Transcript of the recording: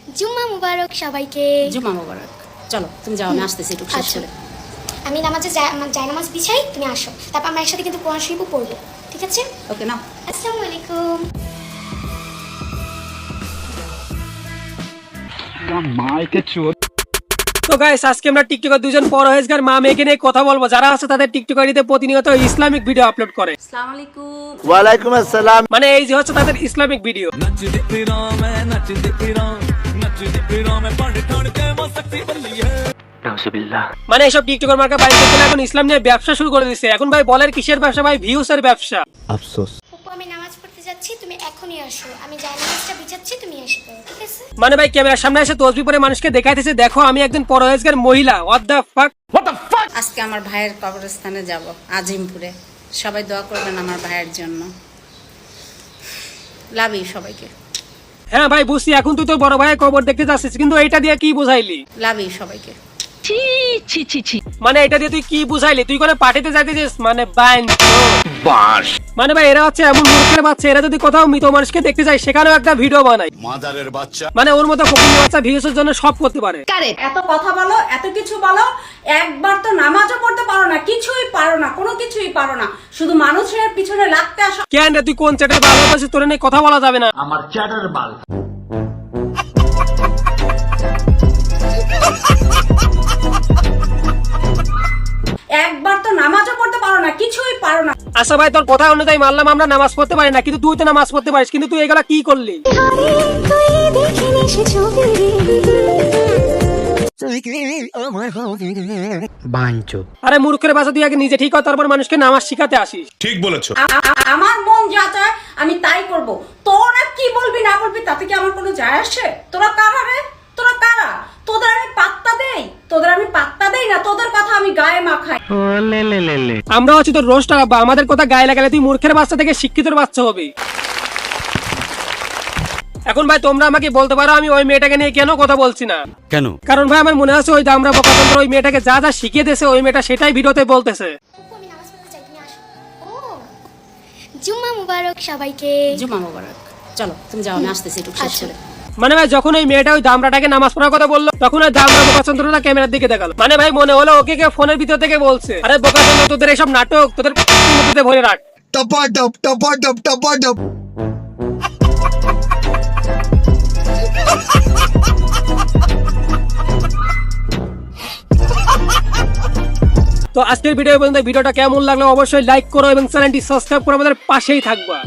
জুম্মা মুবারক সবাইকে। জুম্মা মুবারক। চলো তুমি যাও, আমি আসতেছি একটু শেষ করে। আমি নামাজে জায়নামাজ বিছাই, তুমি আসো, তারপর আমরা একসাথে কিন্তু কোরআন শরীফও পড়বো, ঠিক আছে? ওকে নাও। আসসালামু আলাইকুম। তো গাইস, আজকে আমরা টিকটকার দুজন পরহেজগার মা মেয়েকে নিয়ে কথা বলবো, যারা আছে তাদের টিকটকারিতে প্রতিনিয়ত ইসলামিক ভিডিও আপলোড করে। আসসালামু আলাইকুম। ওয়ালাইকুম আসসালাম। মানে এই যে হচ্ছে তাদের ইসলামিক ভিডিও। মানে এইসব টিকটকার মার্কা বাইরে থেকে এখন ইসলাম নিয়ে ব্যবসা শুরু করে দিচ্ছে। এখন ভাই বলের কিসের ব্যবসা ভাই? ভিউসের ব্যবসা। আফসোস। আপু আমি নামাজ পড়তে যাচ্ছি, তুমি এখনই আসো, আমি জায়নামাজটা বিছাচ্ছি, তুমি এসে পড়ো, ঠিক আছে? মানে ভাই ক্যামেরার সামনে এসে তসবিহ পরে মানুষকে দেখাইতেছে, দেখো আমি একজন পরহেজগার মহিলা। What the fuck. আজকে আমার ভাইয়ের কবরস্থানে যাব, আজিমপুরে। সবাই দোয়া করবেন আমার ভাইয়ের জন্য। লাভ ইউ সবাইকে। হ্যাঁ ভাই বুঝছি, এখন তুই তো বড় ভাইয়ের কবর দেখতে যাচ্ছিস, কিন্তু এটা দিয়ে কি বুঝাইলি? লাভ ইউ সবাইকে। মানে এটা দিয়ে তুই কি বুঝাইলি? তুই করে পার্টিতে যাইতেছিস? মানে মানে ভাই এরা হচ্ছে এমন মূর্খের বাচ্চা, এরা যদি কোথাও মৃত মানুষকে দেখতে যায় সেখানেও একটা ভিডিও বানায়। মাদারের বাচ্চা। মানে ওর মতো ফকির বাচ্চা ভিউসের জন্য সব করতে পারে। এত কথা বলো, এত কিছু বলো, একবার তো নামাজও পড়তে পারো না, কিছুই পারো না, কোনো কিছুই পারো না, শুধু মানুষের পিছনে লাগতে আসো। কেন রে, তুই কোন চ্যাটের বাল হয়েছিস? তোর নিয়ে কথা বলা যাবে না। আমার চ্যাটার বাল। একবার তো নামাজও পড়তে পারো না, কিছুই পারো না। আচ্ছা ভাই, তোর কথা অনুযায়ী মানলাম আমরা নামাজ পড়তে পারি না, কিন্তু তুই তো নামাজ পড়তে পারিস, কিন্তু তুই এগুলা কি করলি? আরে মূর্খের বাচ্চা, তুই আগে নিজে ঠিক কর, তারপর মানুষকে নামাজ শিখাতে আসিস। ঠিক বলেছো। আমার মন যা চায় আমি তাই করব। তোরা কি বলবি না বলবি তাতে কি আমার কোনো যায় আসে? তোরা কারা রে? তোরা কারা? তোদের আমি পাত্তা দেই? তোদের আমি পাত্তা দেই না, তোদের কথা আমি গায়ে মাখাই। আমরা হচ্ছে তোর রোস্টার আব্বা, আমাদের কথা গায়ে লাগালে তুই মূর্খের বাচ্চা থেকে শিক্ষিতর বাচ্চা হবি। এখন ভাই তোমরা আমাকে বলতে পারো আমি ওই মেয়েটাকে নিয়ে কেন কথা বলছি না? কেন? কারণ ভাই আমার মনে আছে ওই দামরা বকাতন্ত্র ওই মেয়েটাকে যা যা শিখিয়ে দিয়েছে, ওই মেয়েটা সেটাই ভিডিওতে বলতেছে। আপু আমি নামাজ পড়তে চাই, তুমি আসো। ও জুম্মা মুবারক সবাইকে। জুম্মা মুবারক। চলো তুমি যাও, আমি আসতেছি একটু শেষ করে। মানে ভাই যখন ওই মেয়েটা ওই দামরাটাকে নামাজ পড়ার কথা বললো, তখন ওই দামরা বোকাচন্দ্রটা ক্যামেরার দিকে দেখালো। মানে ভাই মনে হলো ওকে কে ফোনের ভিতর থেকে বলছে, আরে বোকাচন্দ্র তোদের এইসব নাটক তোদের মধ্যে ভরে রাখ। টপাটপ টপাটপ টপাটপ। তো আজকের ভিডিও পর্যন্ত, ভিডিওটা কেমন লাগলো অবশ্যই লাইক করো এবং চ্যানেলটি সাবস্ক্রাইব করে আমাদের পাশেই থাকবা।